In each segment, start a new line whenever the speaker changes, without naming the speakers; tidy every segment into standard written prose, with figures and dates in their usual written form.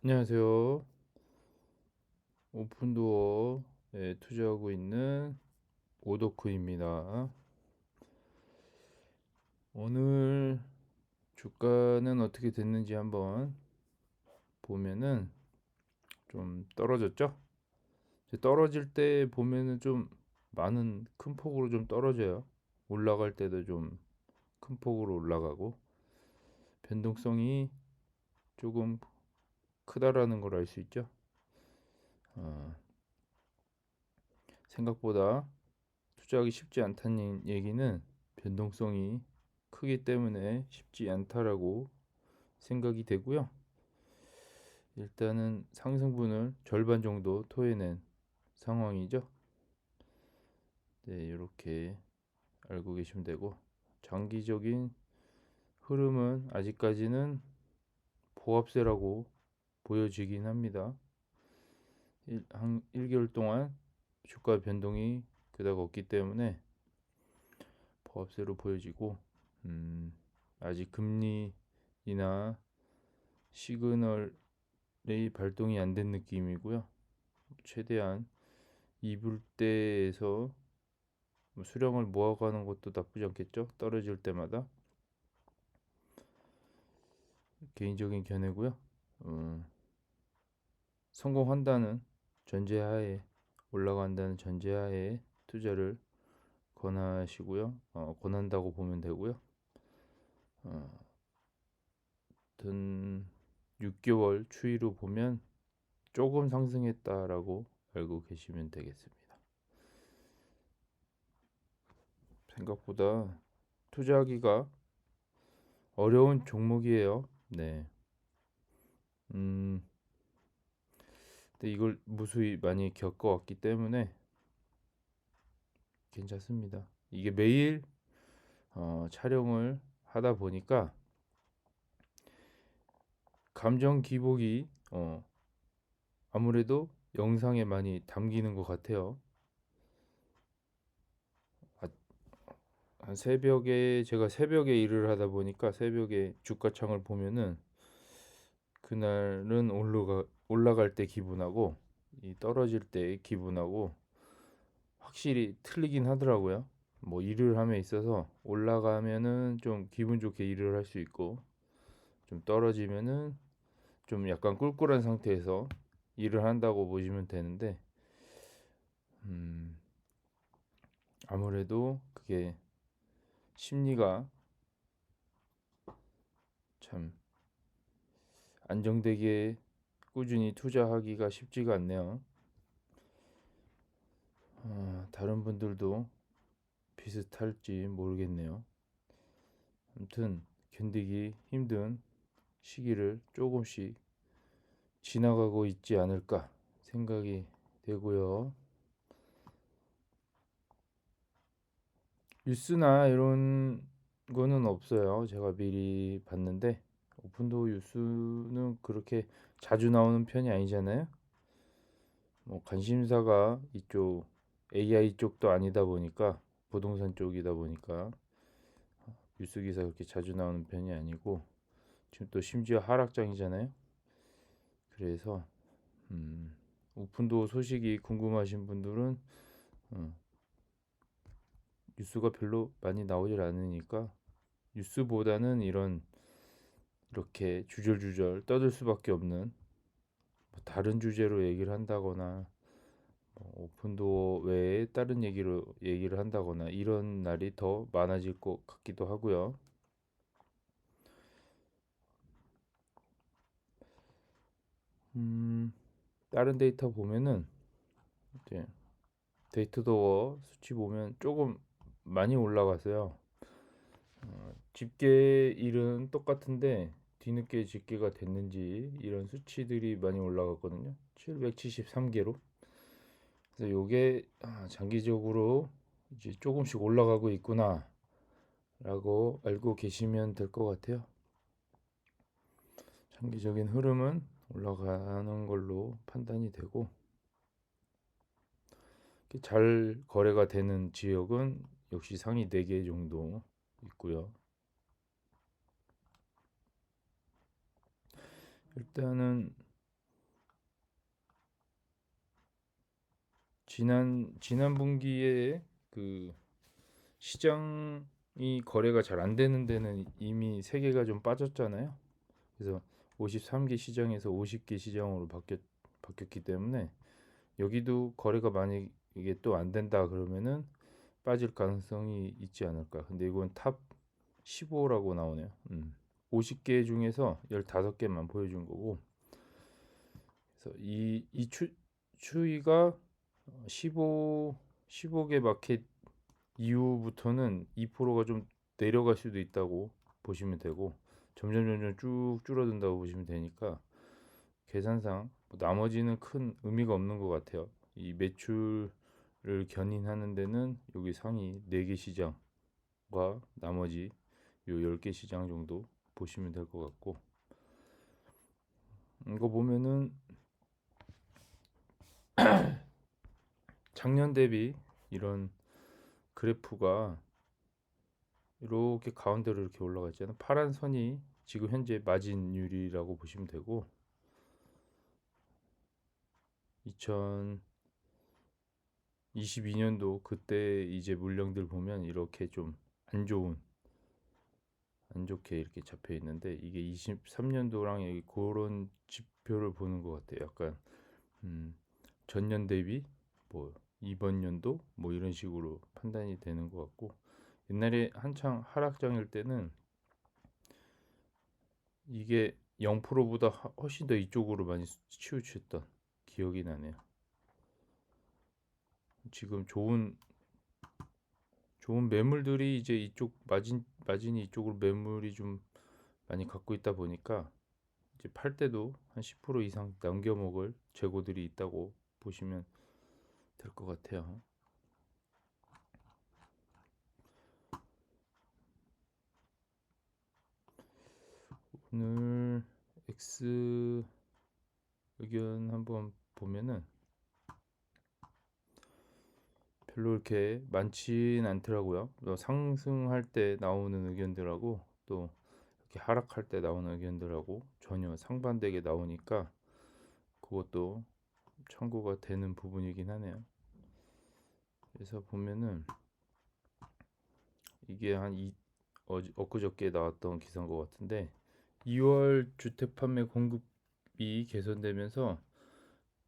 안녕하세요. 오픈도어에 투자하고 있는 오더크입니다. 오늘 주가는 어떻게 됐는지 한번 보면은 좀 떨어졌죠? 떨어질 때 보면은 좀 많은 큰 폭으로 좀 떨어져요. 올라갈 때도 좀 큰 폭으로 올라가고 변동성이 조금 크다라는 걸 알 수 있죠. 어, 생각보다 투자하기 쉽지 않다는 얘기는 변동성이 크기 때문에 쉽지 않다라고 생각이 되고요. 일단은 상승분을 절반 정도 토해낸 상황이죠. 네, 이렇게 알고 계시면 되고 장기적인 흐름은 아직까지는 보합세라고 보여지긴 합니다. 한 1개월 동안 주가 변동이 그다가 없기 때문에 보합세로 보여지고 아직 금리이나 시그널이 발동이 안 된 느낌이고요. 최대한 이불대에서 수량을 모아가는 것도 나쁘지 않겠죠. 떨어질 때마다 개인적인 견해고요. 성공한다는 전제하에 올라간다는 전제하에 투자를 권하시고요. 권한다고 보면 되고요. 든 6개월 추이로 보면 조금 상승했다라고 알고 계시면 되겠습니다. 생각보다 투자하기가 어려운 종목이에요. 네. 근데 이걸 무수히 많이 겪어왔기 때문에 괜찮습니다. 이게 매일 촬영을 하다 보니까 감정 기복이 아무래도 영상에 많이 담기는 것 같아요. 한 새벽에 제가 새벽에 일을 하다 보니까 새벽에 주가창을 보면은 그날은 올라갈 때 기분하고 이 떨어질 때 기분하고 확실히 틀리긴 하더라고요. 뭐 일을 함에 있어서 올라가면은 좀 기분 좋게 일을 할 수 있고 좀 떨어지면은 좀 약간 꿀꿀한 상태에서 일을 한다고 보시면 되는데 음, 아무래도 그게 심리가 참 안정되게 꾸준히 투자하기가 쉽지가 않네요. 다른 분들도 비슷할지 모르겠네요. 아무튼 견디기 힘든 시기를 조금씩 지나가고 있지 않을까 생각이 되고요. 뉴스나 이런 거는 없어요. 제가 미리 봤는데 오픈도 뉴스는 그렇게 자주 나오는 편이 아니잖아요. 뭐 관심사가 이쪽 AI 쪽도 아니다 보니까 부동산 쪽이다 보니까 뉴스 기사 그렇게 자주 나오는 편이 아니고 지금 또 심지어 하락장이잖아요. 그래서 오픈도 소식이 궁금하신 분들은 어, 뉴스가 별로 많이 나오질 않으니까 뉴스보다는 이렇게 주절주절 떠들 수밖에 없는 뭐 다른 주제로 얘기를 한다거나 오픈도어 외에 다른 얘기를 한다거나 이런 날이 더 많아질 것 같기도 하고요. 다른 데이터 보면은 이제 데이터도어 수치 보면 조금 많이 올라갔어요. 집계일은 똑같은데 뒤늦게 집계가 됐는지 이런 수치들이 많이 올라갔거든요. 773개로. 그래서 요게 장기적으로 이제 조금씩 올라가고 있구나라고 알고 계시면 될 것 같아요. 장기적인 흐름은 올라가는 걸로 판단이 되고 잘 거래가 되는 지역은 역시 상위 4개 정도 있고요. 일단은 지난 분기에 그 시장이 거래가 잘 안 되는 데는 이미 세계가 좀 빠졌잖아요. 그래서 53개 시장에서 50개 시장으로 바뀌었기 때문에 여기도 거래가 만약 이게 또 안 된다 그러면은 빠질 가능성이 있지 않을까. 근데 이건 탑 15라고 나오네요. 50개 중에서 15개만 보여준 거고. 그래서 이 추이가 15개 마켓 이후부터는 2%가 좀 내려갈 수도 있다고 보시면 되고, 점점 쭉 줄어든다고 보시면 되니까 계산상 뭐 나머지는 큰 의미가 없는 것 같아요. 이 매출을 견인하는 데는 여기 상위 4개 시장과 나머지 요 10개 시장 정도 보시면 될 것 같고, 이거 보면은 작년 대비 이런 그래프가 이렇게 가운데로 이렇게 올라가 있잖아요. 파란 선이 지금 현재 마진율이라고 보시면 되고, 2022년도 그때 이제 물량들 보면 이렇게 좀 안 좋게 이렇게 잡혀 있는데, 이게 23년도랑 그런 지표를 보는 것 같아요. 약간 전년 대비 뭐 이번 연도 뭐 이런 식으로 판단이 되는 것 같고, 옛날에 한창 하락장일 때는 이게 0%보다 훨씬 더 이쪽으로 많이 치우쳤던 기억이 나네요. 지금 좋은 매물들이 이제 이쪽 마진이 이쪽으로 매물이 좀 많이 갖고 있다 보니까 이제 팔 때도 한 10% 이상 남겨 먹을 재고들이 있다고 보시면 될 것 같아요. 오늘 X 의견 한번 보면은 별로 이렇게 많진 않더라고요. 상승할 때 나오는 의견들하고 또 이렇게 하락할 때 나오는 의견들하고 전혀 상반되게 나오니까 그것도 참고가 되는 부분이긴 하네요. 그래서 보면은 이게 엊그저께 나왔던 기사인 것 같은데, 2월 주택 판매 공급이 개선되면서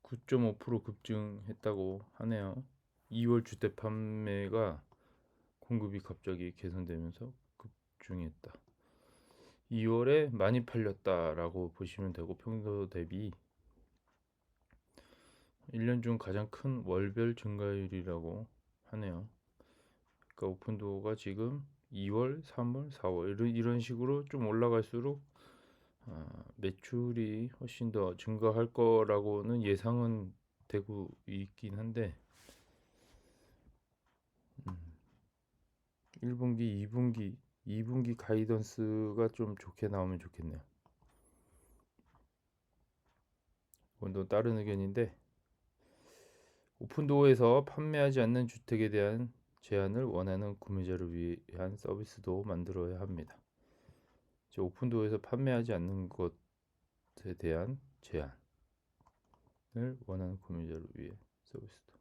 9.5% 급증했다고 하네요. 2월 주택 판매가 공급이 갑자기 개선되면서 급증했다. 2월에 많이 팔렸다라고 보시면 되고, 평도 대비 1년 중 가장 큰 월별 증가율이라고 하네요. 그러니까 오픈도어가 지금 2월, 3월, 4월 이런 식으로 좀 올라갈수록 매출이 훨씬 더 증가할 거라고는 예상은 되고 있긴 한데, 1분기, 2분기 가이던스가 좀 좋게 나오면 좋겠네요. 이건 또 다른 의견인데, 오픈도어에서 판매하지 않는 주택에 대한 제한을 원하는 구매자를 위한 서비스도 만들어야 합니다. 오픈도어에서 판매하지 않는 것에 대한 제한을 원하는 구매자를 위해 서비스도.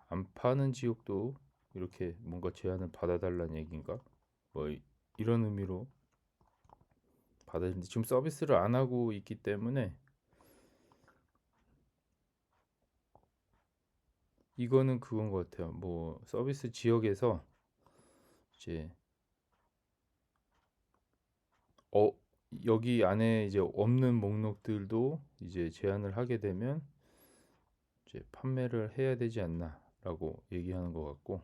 안 파는 지역도 이렇게 뭔가 제한을 받아달라는 얘기인가? 뭐 이런 의미로 받아들인데, 지금 서비스를 안 하고 있기 때문에 이거는 그건 것 같아요. 뭐 서비스 지역에서 이제 어 여기 안에 이제 없는 목록들도 이제 제한을 하게 되면 이제 판매를 해야 되지 않나라고 얘기하는 것 같고,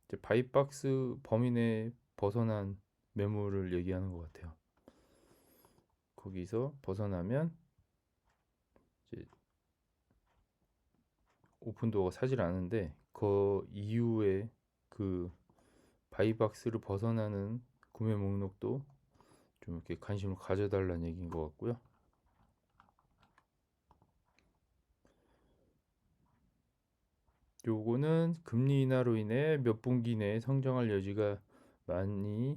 이제 바이박스 범위 내에 벗어난 매물을 얘기하는 것 같아요. 거기서 벗어나면 이제 오픈도어가 사질 않은데, 그 이후에 그 바이박스를 벗어나는 구매 목록도 좀 이렇게 관심을 가져달라는 얘기인 것 같고요. 요거는 금리 인하로 인해 몇 분기 내에 성장할 여지가 많이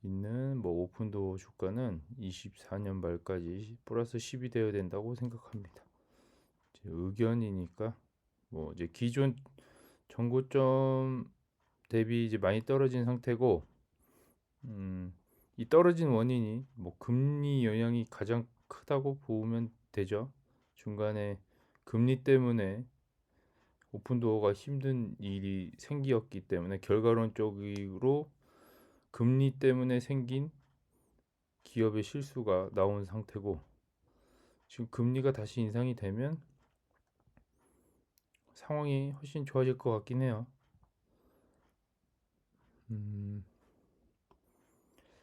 있는 뭐 오픈도어 주가는 24년 말까지 플러스 10이 되어야 된다고 생각합니다. 제 의견이니까 뭐 이제 기존 정고점 대비 이제 많이 떨어진 상태고, 이 떨어진 원인이 뭐 금리 영향이 가장 크다고 보면 되죠. 중간에 금리 때문에 오픈도어가 힘든 일이 생기었기 때문에 결과론적으로 금리 때문에 생긴 기업의 실수가 나온 상태고, 지금 금리가 다시 인상이 되면 상황이 훨씬 좋아질 것 같긴 해요.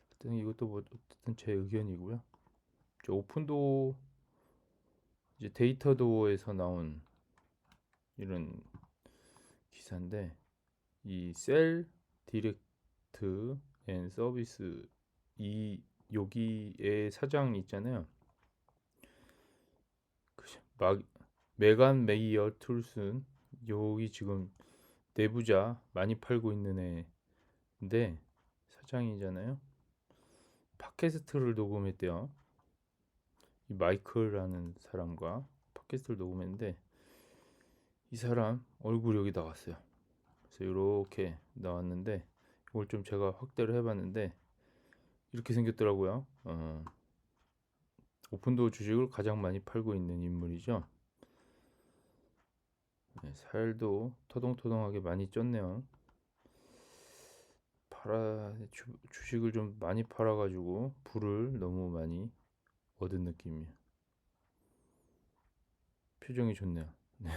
어쨌든 이것도 뭐 어쨌든 제 의견이고요. 저 오픈도어 이제 데이터도어에서 나온 이런 기사인데, 이 셀 디렉트 앤 서비스, 이 여기에 사장 있잖아요. 막 메간 메이어 툴슨, 여기 지금 내부자 많이 팔고 있는 애인데 사장이잖아요. 팟캐스트를 녹음했대요. 이 마이클이라는 사람과 팟캐스트를 녹음했는데 이 사람 얼굴이 여기 나왔어요. 그래서 이렇게 나왔는데 이걸 좀 제가 확대를 해봤는데 이렇게 생겼더라고요. 오픈도어 주식을 가장 많이 팔고 있는 인물이죠. 네, 살도 터동터동하게 많이 쪘네요. 주식을 좀 많이 팔아가지고 부를 너무 많이 얻은 느낌이에요. 표정이 좋네요. 네.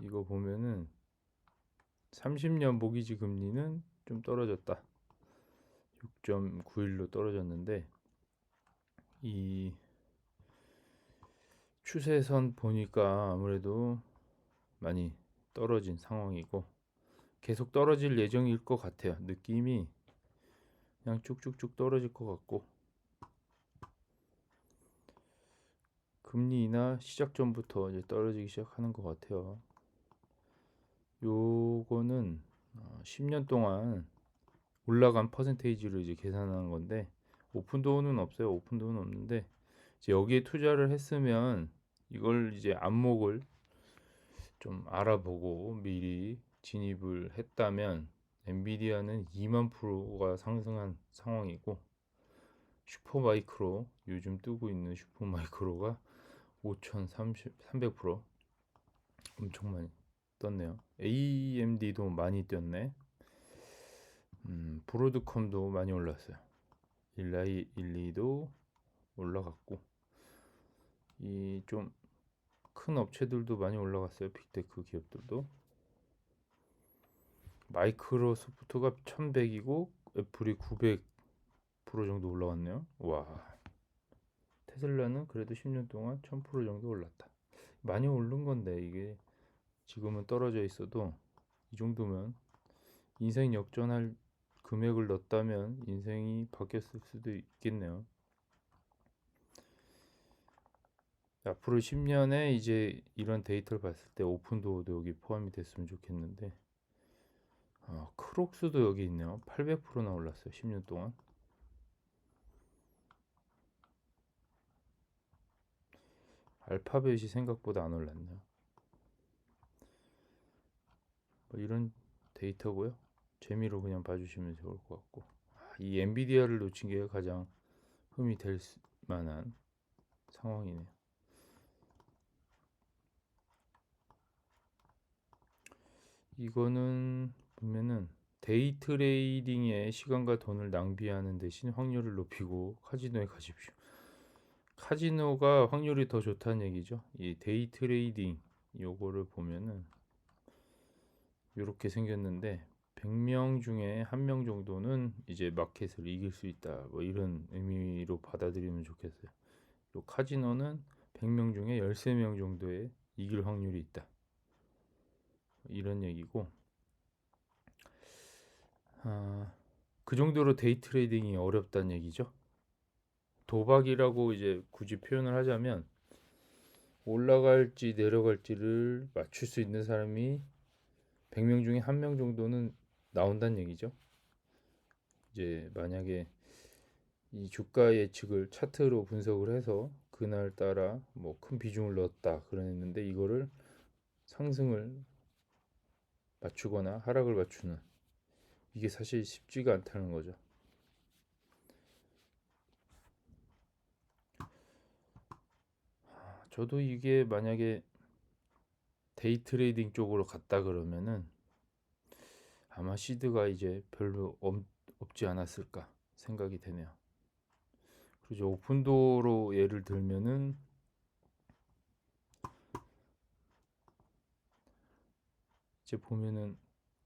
이거 보면은 30년 모기지 금리는 좀 떨어졌다. 6.91로 떨어졌는데 이 추세선 보니까 아무래도 많이 떨어진 상황이고 계속 떨어질 예정일 것 같아요. 느낌이 그냥 쭉쭉쭉 떨어질 것 같고, 금리 인하 시작 전부터 이제 떨어지기 시작하는 것 같아요. 요거는 10년 동안 올라간 퍼센테이지를 이제 계산하는 건데 오픈도어는 없어요. 오픈도어는 없는데 이제 여기에 투자를 했으면 이걸 이제 안목을 좀 알아보고 미리 진입을 했다면 엔비디아는 2만 프로가 상승한 상황이고, 슈퍼마이크로 요즘 뜨고 있는 슈퍼마이크로가 5,300% 엄청 많이 떴네요. AMD도 많이 뛰었네. 브로드컴도 많이 올랐어요. 일리도 올라갔고, 이 좀 큰 업체들도 많이 올라갔어요. 빅테크 기업들도. 마이크로소프트가 1100이고 애플이 900% 정도 올라왔네요. 와. 테슬라는 그래도 10년 동안 1000% 정도 올랐다. 많이 오른 건데 이게 지금은 떨어져 있어도 이 정도면 인생 역전할 금액을 넣었다면 인생이 바뀌었을 수도 있겠네요. 앞으로 10년에 이제 이런 데이터를 봤을 때 오픈도어도 여기 포함이 됐으면 좋겠는데, 크록스도 여기 있네요. 800%나 올랐어요. 10년 동안. 알파벳이 생각보다 안 올랐네요. 뭐 이런 데이터고요. 재미로 그냥 봐주시면 좋을 것 같고, 이 엔비디아를 놓친 게 가장 흠이 될 만한 상황이네요. 이거는 보면은 데이 트레이딩에 시간과 돈을 낭비하는 대신 확률을 높이고 카지노에 가십시오. 카지노가 확률이 더 좋다는 얘기죠. 이 데이 트레이딩 요거를 보면은 이렇게 생겼는데 100명 중에 1명 정도는 이제 마켓을 이길 수 있다. 뭐 이런 의미로 받아들이면 좋겠어요. 요 카지노는 100명 중에 13명 정도의 이길 확률이 있다. 이런 얘기고, 그 정도로 데이 트레이딩이 어렵다는 얘기죠. 도박이라고 이제 굳이 표현을 하자면 올라갈지 내려갈지를 맞출 수 있는 사람이 100명 중에 1명 정도는 나온다는 얘기죠. 이제 만약에 이 주가 예측을 차트로 분석을 해서 그날 따라 뭐 큰 비중을 넣었다 그랬는데 이거를 상승을 맞추거나 하락을 맞추는 이게 사실 쉽지가 않다는 거죠. 저도 이게 만약에 데이 트레이딩 쪽으로 갔다 그러면은 아마 시드가 이제 별로 없지 않았을까 생각이 되네요. 그리고 오픈도로 예를 들면은 이제 보면은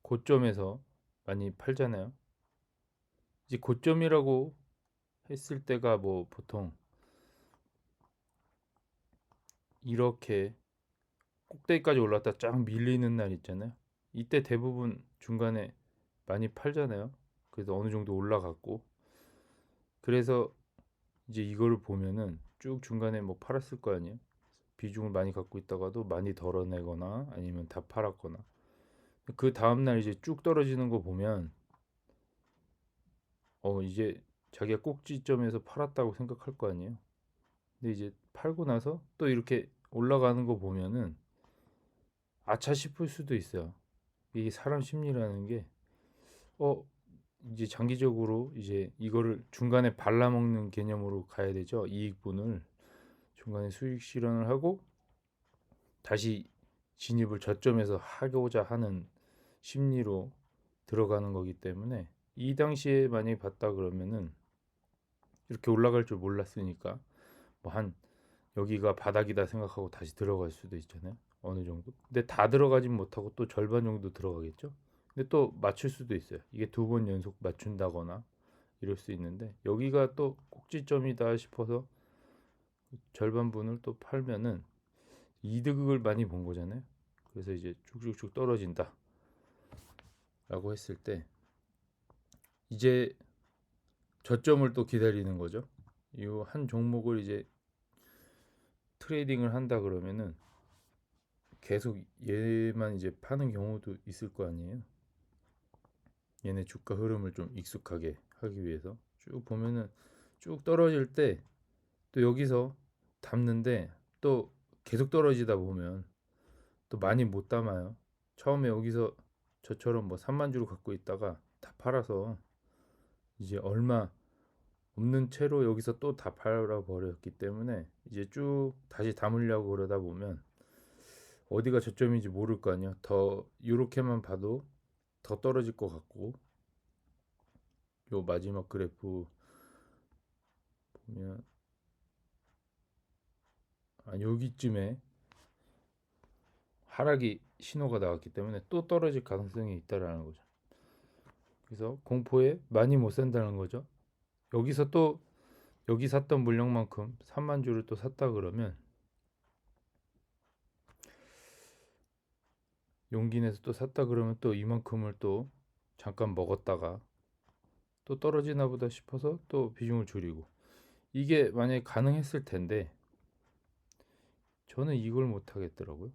고점에서 많이 팔잖아요. 이제 고점이라고 했을 때가 뭐 보통 이렇게 꼭대기까지 올랐다 쫙 밀리는 날 있잖아요. 이때 대부분 중간에 많이 팔잖아요. 그래서 어느 정도 올라갔고 그래서 이제 이거를 보면은 쭉 중간에 뭐 팔았을 거 아니에요. 비중을 많이 갖고 있다가도 많이 덜어내거나 아니면 다 팔았거나 그 다음날 이제 쭉 떨어지는 거 보면 이제 자기가 꼭지점에서 팔았다고 생각할 거 아니에요. 근데 이제 팔고 나서 또 이렇게 올라가는 거 보면은 아차 싶을 수도 있어요. 이게 사람 심리라는 게 어 이제 장기적으로 이제 이거를 중간에 발라먹는 개념으로 가야 되죠. 이익분을 중간에 수익 실현을 하고 다시 진입을 저점에서 하고자 하는 심리로 들어가는 거기 때문에 이 당시에 만약에 봤다 그러면은 이렇게 올라갈 줄 몰랐으니까 뭐 한 여기가 바닥이다 생각하고 다시 들어갈 수도 있잖아요. 어느 정도. 근데 다 들어가진 못하고 또 절반 정도 들어가겠죠. 근데 또 맞출 수도 있어요. 이게 두 번 연속 맞춘다거나 이럴 수 있는데 여기가 또 꼭지점이다 싶어서 절반분을 또 팔면은 이득을 많이 본 거잖아요. 그래서 이제 쭉쭉쭉 떨어진다라고 했을 때 이제 저점을 또 기다리는 거죠. 이 한 종목을 이제 트레이딩을 한다 그러면은 계속 얘만 이제 파는 경우도 있을 거 아니에요. 얘네 주가 흐름을 좀 익숙하게 하기 위해서 쭉 보면은 쭉 떨어질 때 또 여기서 담는데 또 계속 떨어지다 보면 또 많이 못 담아요. 처음에 여기서 저처럼 뭐 3만 주를 갖고 있다가 다 팔아서 이제 얼마 없는 채로 여기서 또 다 팔아 버렸기 때문에 이제 쭉 다시 담으려고 그러다 보면 어디가 저점인지 모를 거 아니야. 더 이렇게만 봐도 더 떨어질 것 같고 요 마지막 그래프 보면 여기쯤에 하락이 신호가 나왔기 때문에 또 떨어질 가능성이 있다라는 거죠. 그래서 공포에 많이 못 산다는 거죠. 여기서 또 여기 샀던 물량만큼 3만 주를 또 샀다 그러면 용기 내서 또 샀다 그러면 또 이만큼을 또 잠깐 먹었다가 또 떨어지나 보다 싶어서 또 비중을 줄이고 이게 만약에 가능했을 텐데 저는 이걸 못 하겠더라고요.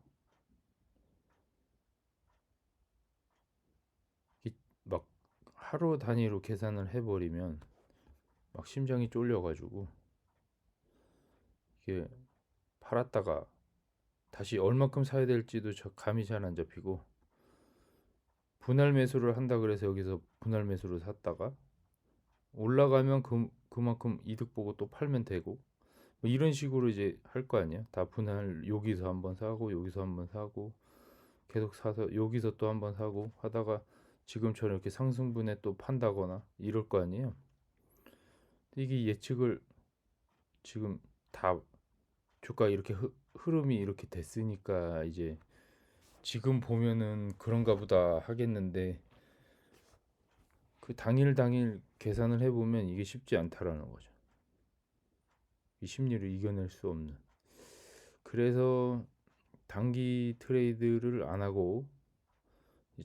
막 하루 단위로 계산을 해버리면 막 심장이 쫄려가지고 이게 팔았다가 다시 얼마큼 사야 될지도 저 감이 잘 안 잡히고 분할 매수를 한다 그래서 여기서 분할 매수를 샀다가 올라가면 그만큼 이득 보고 또 팔면 되고 뭐 이런 식으로 이제 할 거 아니야. 다 분할 여기서 한번 사고 여기서 한번 사고 계속 사서 여기서 또 한번 사고 하다가 지금처럼 이렇게 상승분에 또 판다거나 이럴 거 아니에요. 이게 예측을 지금 다 주가 이렇게 흐름이 이렇게 됐으니까 이제 지금 보면은 그런가 보다 하겠는데 그 당일 당일 계산을 해보면 이게 쉽지 않다라는 거죠. 이 심리를 이겨낼 수 없는. 그래서 단기 트레이드를 안 하고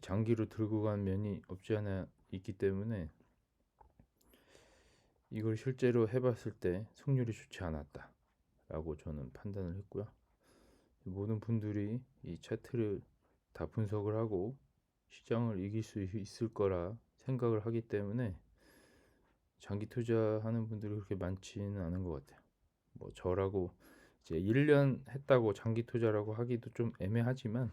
장기로 들고 간 면이 없지 않아 있기 때문에 이걸 실제로 해봤을 때 승률이 좋지 않았다라고 저는 판단을 했고요. 모든 분들이 이 차트를 다 분석을 하고 시장을 이길 수 있을 거라 생각을 하기 때문에 장기 투자하는 분들이 그렇게 많지는 않은 것 같아요. 뭐 저라고 이제 1년 했다고 장기 투자라고 하기도 좀 애매하지만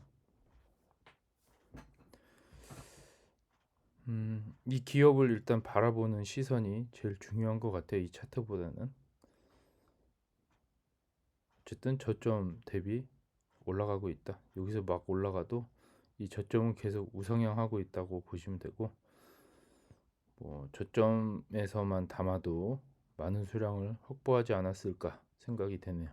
이 기업을 일단 바라보는 시선이 제일 중요한 것 같아요. 이 차트보다는. 어쨌든 저점 대비 올라가고 있다. 여기서 막 올라가도 이 저점은 계속 우상향하고 있다고 보시면 되고, 뭐 저점에서만 담아도 많은 수량을 확보하지 않았을까 생각이 되네요.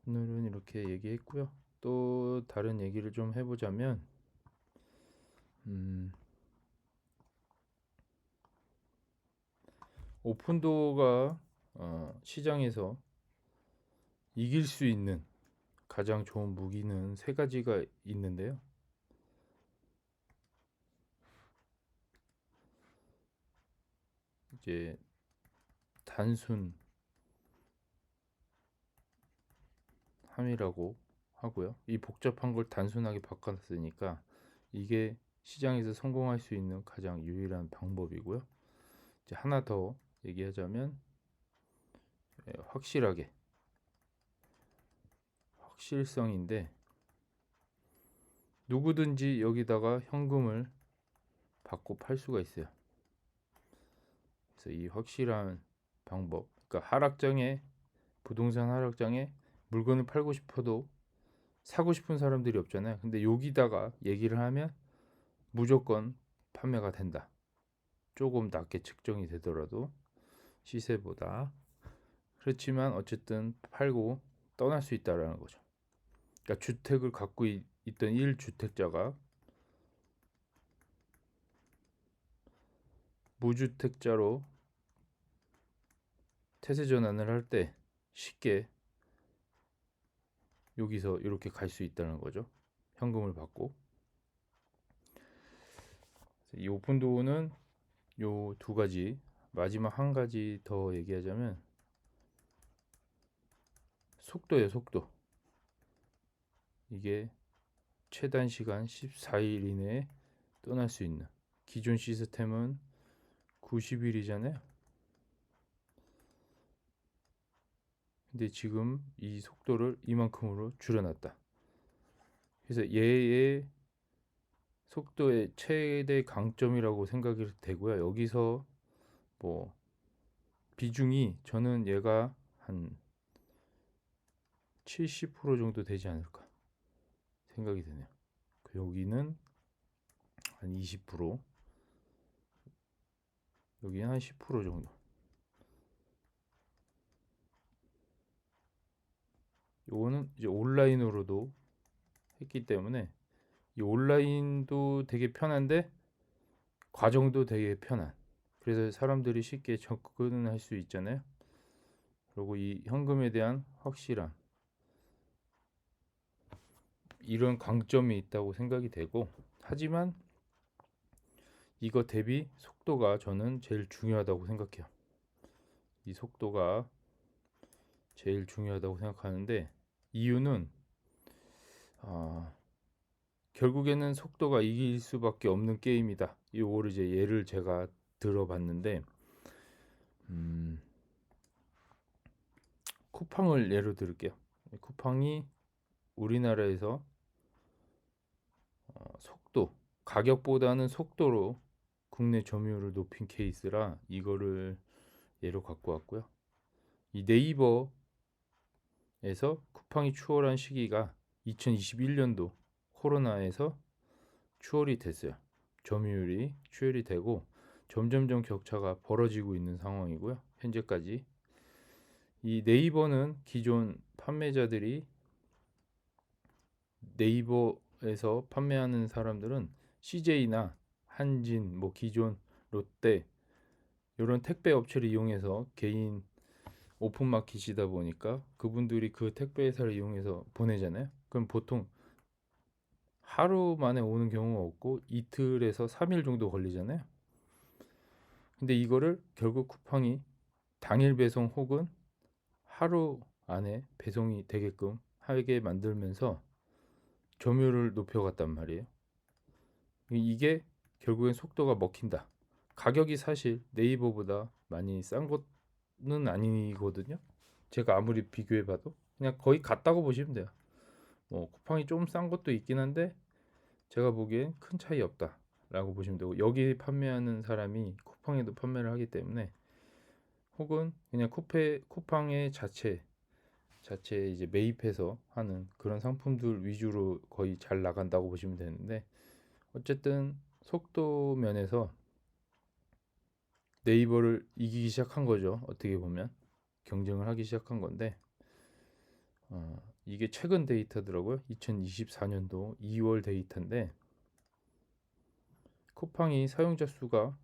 오늘은 이렇게 얘기했고요. 또 다른 얘기를 좀 해보자면 오픈도어가 시장에서 이길 수 있는 가장 좋은 무기는 세 가지가 있는데요. 이제 단순함이라고 하고요. 이 복잡한 걸 단순하게 바꿔놨으니까 이게 시장에서 성공할 수 있는 가장 유일한 방법이고요. 이제 하나 더 얘기하자면 확실성인데 누구든지 여기다가 현금을 받고 팔 수가 있어요. 그래서 이 확실한 방법, 그러니까 부동산 하락장에 물건을 팔고 싶어도 사고 싶은 사람들이 없잖아요. 근데 여기다가 얘기를 하면 무조건 판매가 된다. 조금 낮게 측정이 되더라도 시세보다. 그렇지만 어쨌든 팔고 떠날 수 있다라는 거죠. 그러니까 주택을 갖고 있던 1주택자가 무주택자로 태세 전환을 할 때 쉽게 여기서 이렇게 갈 수 있다는 거죠. 현금을 받고. 이 오픈도어는 요 두 가지, 마지막 한 가지 더 얘기하자면 속도예요, 속도. 이게 최단 시간 14일 이내에 떠날 수 있는, 기존 시스템은 90일이잖아요. 근데 지금 이 속도를 이만큼으로 줄여놨다. 그래서 얘의 속도의 최대 강점이라고 생각이 되고요. 여기서 뭐 비중이, 저는 얘가 한 70% 정도 되지 않을까 생각이 되네요. 여기는 한 20%, 여기는 한 10% 정도. 요거는 이제 온라인으로도 했기 때문에 이 온라인도 되게 편한데 과정도 되게 편한. 그래서 사람들이 쉽게 접근을 할 수 있잖아요. 그리고 이 현금에 대한 확실함, 이런 강점이 있다고 생각이 되고, 하지만 이거 대비 속도가 저는 제일 중요하다고 생각해요. 이 속도가 제일 중요하다고 생각하는데, 이유는 결국에는 속도가 이길 수밖에 없는 게임이다. 이거를 이제 예를 제가 들어봤는데, 쿠팡을 예로 들을게요. 쿠팡이 우리나라에서 속도, 가격보다는 속도로 국내 점유율을 높인 케이스라 이거를 예로 갖고 왔고요. 이 네이버에서 쿠팡이 추월한 시기가 2021년도 코로나에서 추월이 됐어요. 점유율이 추월이 되고 점점점 격차가 벌어지고 있는 상황이고요. 현재까지. 이 네이버는 기존 판매자들이, 네이버에서 판매하는 사람들은 CJ나 한진, 뭐 기존 롯데 이런 택배 업체를 이용해서 개인 오픈마켓이다 보니까 그분들이 그 택배 회사를 이용해서 보내잖아요. 그럼 보통 하루 만에 오는 경우가 없고 이틀에서 3일 정도 걸리잖아요. 근데 이거를 결국 쿠팡이 당일 배송 혹은 하루 안에 배송이 되게끔 하게 만들면서 점유율을 높여갔단 말이에요. 이게 결국엔 속도가 먹힌다. 가격이 사실 네이버보다 많이 싼 것은 아니거든요. 제가 아무리 비교해봐도 그냥 거의 같다고 보시면 돼요. 뭐 쿠팡이 좀 싼 것도 있긴 한데 제가 보기엔 큰 차이 없다라고 보시면 되고, 여기 판매하는 사람이 쿠팡에도 판매를 하기 때문에, 혹은 그냥 쿠팡의 자체 이제 매입해서 하는 그런 상품들 위주로 거의 잘 나간다고 보시면 되는데, 어쨌든 속도 면에서 네이버를 이기기 시작한 거죠. 어떻게 보면 경쟁을 하기 시작한 건데, 이게 최근 데이터더라고요. 2024년도 2월 데이터인데, 쿠팡이 사용자 수가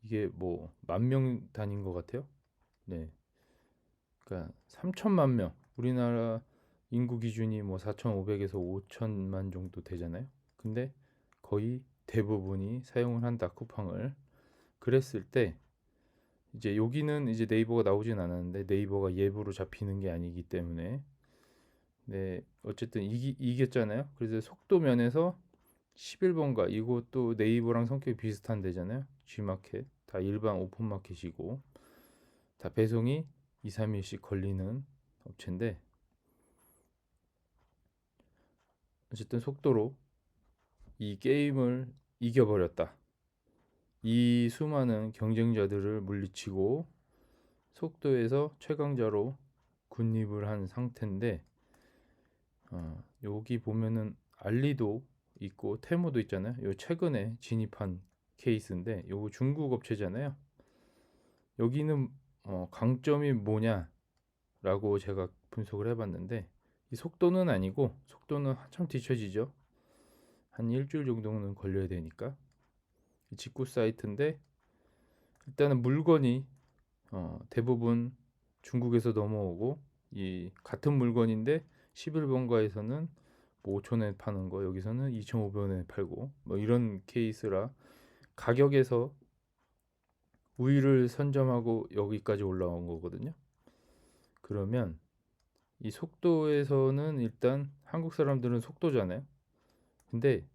이게 뭐 10,000명 단위인 것 같아요. 네, 그러니까 3천만 명. 우리나라 인구 기준이 뭐 4,500에서 5천만 정도 되잖아요. 근데 거의 대부분이 사용을 한다, 쿠팡을. 그랬을 때 이제 여기는 이제 네이버가 나오진 않았는데, 네이버가 예부로 잡히는 게 아니기 때문에, 네, 어쨌든 이겼잖아요. 그래서 속도 면에서 11번가, 이것도 네이버랑 성격이 비슷한 데잖아요. G마켓 다 일반 오픈마켓이고 다 배송이 2, 3일씩 걸리는 업체인데, 어쨌든 속도로 이 게임을 이겨버렸다. 이 수많은 경쟁자들을 물리치고 속도에서 최강자로 군립을 한 상태인데, 여기 보면은 알리도 있고 테무도 있잖아요. 요 최근에 진입한 케이스인데, 요거 중국 업체잖아요. 여기는 강점이 뭐냐라고 제가 분석을 해봤는데, 이 속도는 아니고, 속도는 한참 뒤처지죠. 한 일주일 정도는 걸려야 되니까. 직구 사이트인데, 일단은 물건이 대부분 중국에서 넘어오고, 이 같은 물건인데 11번가에서는 뭐 5천원에 파는 거 여기서는 2,500원에 팔고, 뭐 이런 케이스라 가격에서 우위를 선점하고 여기까지 올라온 거거든요. 그러면 이 속도에서는 일단 한국 사람들은 속도잖아요. 근데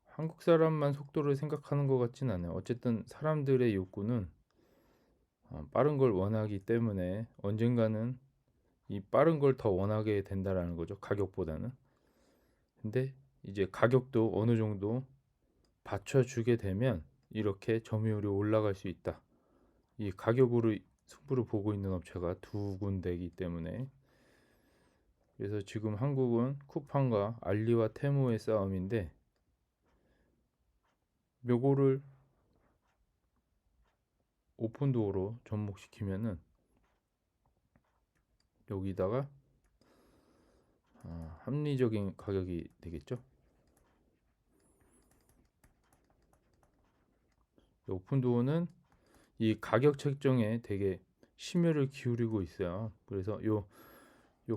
한국 사람만 속도를 생각하는 것 같진 않아요. 어쨌든 사람들의 욕구는 빠른 걸 원하기 때문에 언젠가는 이 빠른 걸 더 원하게 된다라는 거죠. 가격보다는. 근데 이제 가격도 어느 정도 받쳐주게 되면 이렇게 점유율이 올라갈 수 있다. 이 가격으로 승부를 보고 있는 업체가 두 군데이기 때문에, 그래서 지금 한국은 쿠팡과 알리와 테무의 싸움인데, 요거를 오픈도어로 접목시키면은 여기다가 합리적인 가격이 되겠죠. 오픈도어는 이 가격 책정에 되게 심혈을 기울이고 있어요. 그래서 요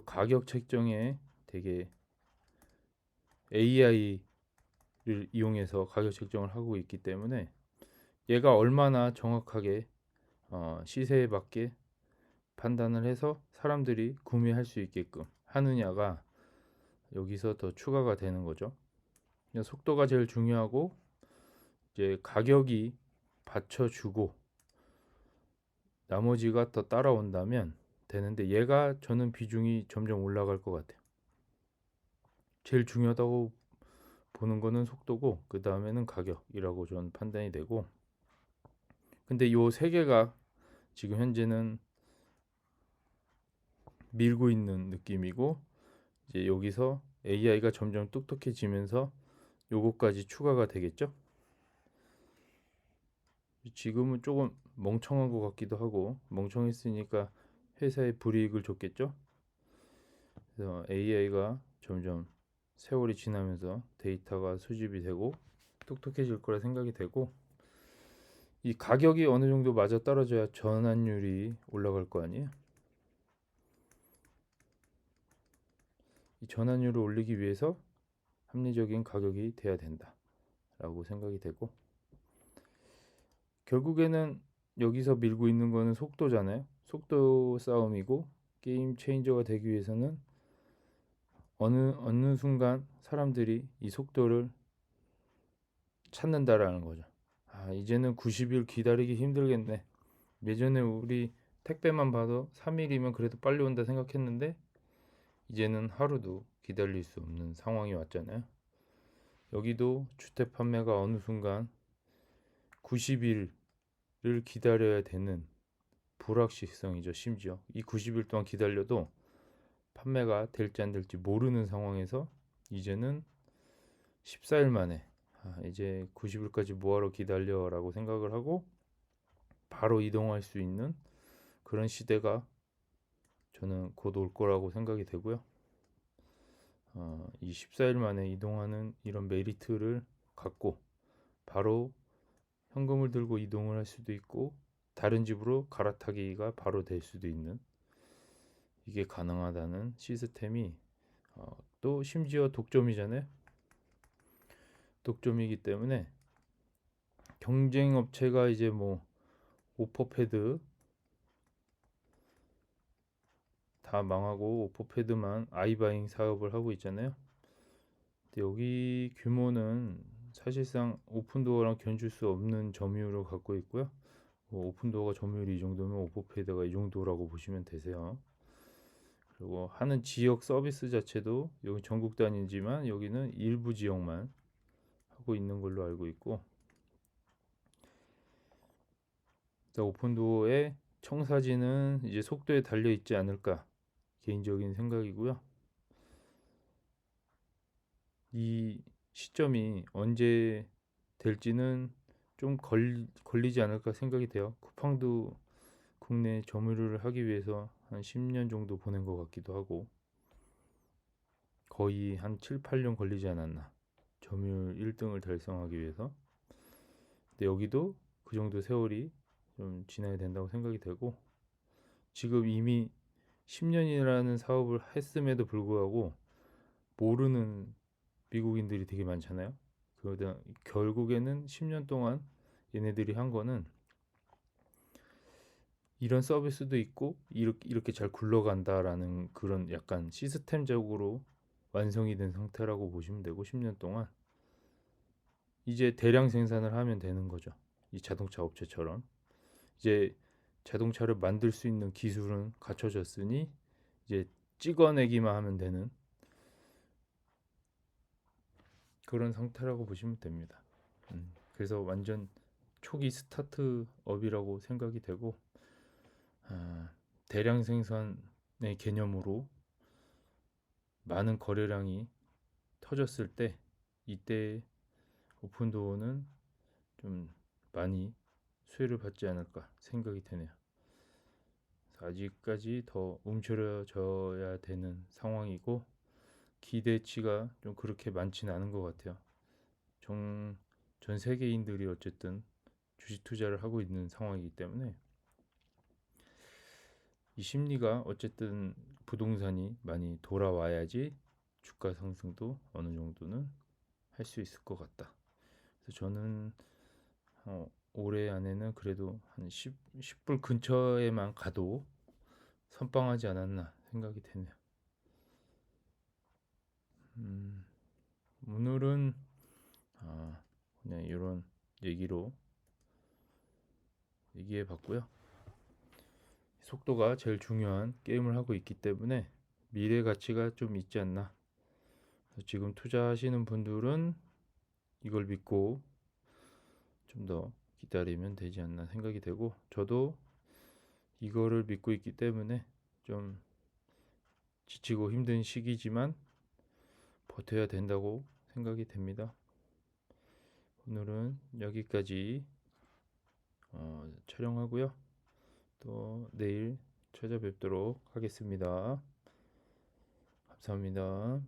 가격 책정에 되게 AI를 이용해서 가격 책정을 하고 있기 때문에, 얘가 얼마나 정확하게 시세에 맞게 판단을 해서 사람들이 구매할 수 있게끔 하느냐가 여기서 더 추가가 되는 거죠. 속도가 제일 중요하고, 이제 가격이 받쳐주고 나머지가 더 따라온다면 되는데, 얘가 저는 비중이 점점 올라갈 것 같아요. 제일 중요하다고 보는 거는 속도고, 그 다음에는 가격이라고 저는 판단이 되고, 근데 요 세 개가 지금 현재는 밀고 있는 느낌이고, 이제 여기서 AI가 점점 똑똑해지면서 요거까지 추가가 되겠죠. 지금은 조금 멍청한 것 같기도 하고, 멍청했으니까 회사에 불이익을 줬겠죠. 그래서 AI가 점점 세월이 지나면서 데이터가 수집이 되고 똑똑해질 거라 생각이 되고, 이 가격이 어느 정도 맞아 떨어져야 전환율이 올라갈 거 아니에요. 이 전환율을 올리기 위해서 합리적인 가격이 돼야 된다라고 생각이 되고, 결국에는 여기서 밀고 있는 거는 속도잖아요. 속도 싸움이고, 게임 체인저가 되기 위해서는 어느 순간 사람들이 이 속도를 찾는다라는 거죠. 이제는 90일 기다리기 힘들겠네. 예전에 우리 택배만 봐도 3일이면 그래도 빨리 온다 생각했는데 이제는 하루도 기다릴 수 없는 상황이 왔잖아요. 여기도 주택 판매가 어느 순간 90일을 기다려야 되는 불확실성이죠. 심지어 이 90일 동안 기다려도 판매가 될지 안 될지 모르는 상황에서 이제는 14일 만에 이제 90일까지 뭐하러 기다려라고 생각을 하고 바로 이동할 수 있는 그런 시대가 저는 곧 올 거라고 생각이 되고요. 이 14일 만에 이동하는 이런 메리트를 갖고 바로 현금을 들고 이동을 할 수도 있고 다른 집으로 갈아타기가 바로 될 수도 있는 이게 가능하다는 시스템이 또 심지어 독점이잖아요. 독점이기 때문에 경쟁 업체가 이제 뭐 오퍼패드 다 망하고 오퍼패드만 아이바잉 사업을 하고 있잖아요. 근데 여기 규모는 사실상 오픈도어랑 견줄 수 없는 점유율을 갖고 있고요. 오픈도어가 점유율이 이 정도면 오퍼패드가 이 정도라고 보시면 되세요. 그리고 하는 지역 서비스 자체도 여기 전국 단위지만 여기는 일부 지역만 하고 있는 걸로 알고 있고 오픈도어의 청사진은 이제 속도에 달려 있지 않을까 개인적인 생각이고요. 이 시점이 언제 될지는 좀 걸리지 않을까 생각이 돼요. 쿠팡도 국내 점유를 하기 위해서 한 10년 정도 보낸 것 같기도 하고 거의 한 7, 8년 걸리지 않았나. 점유율 1등을 달성하기 위해서. 근데 여기도 그 정도 세월이 좀 지나야 된다고 생각이 되고 지금 이미 10년이라는 사업을 했음에도 불구하고 모르는 미국인들이 되게 많잖아요. 그러다 결국에는 10년 동안 얘네들이 한 거는 이런 서비스도 있고 이렇게 잘 굴러간다라는 그런 약간 시스템적으로 완성이 된 상태라고 보시면 되고 10년 동안 이제 대량 생산을 하면 되는 거죠. 이 자동차 업체처럼 이제 자동차를 만들 수 있는 기술은 갖춰졌으니 이제 찍어내기만 하면 되는 그런 상태라고 보시면 됩니다. 그래서 완전 초기 스타트업이라고 생각이 되고 대량 생산의 개념으로 많은 거래량이 터졌을 때 이때 오픈도어는 좀 많이 수혜를 받지 않을까 생각이 되네요. 아직까지 더 움츠려져야 되는 상황이고 기대치가 좀 그렇게 많지는 않은 것 같아요. 전 세계인들이 어쨌든 주식 투자를 하고 있는 상황이기 때문에 이 심리가 어쨌든 부동산이 많이 돌아와야지 주가 상승도 어느 정도는 할 수 있을 것 같다. 그래서 저는 올해 안에는 그래도 한 10불 근처에만 가도 선빵하지 않았나 생각이 되네요. 오늘은 그냥 이런 얘기로 얘기해 봤고요. 속도가 제일 중요한 게임을 하고 있기 때문에 미래 가치가 좀 있지 않나. 지금 투자하시는 분들은 이걸 믿고 좀 더 기다리면 되지 않나 생각이 되고 저도 이거를 믿고 있기 때문에 좀 지치고 힘든 시기지만 버텨야 된다고 생각이 됩니다. 오늘은 여기까지 촬영하고요. 또 내일 찾아뵙도록 하겠습니다. 감사합니다.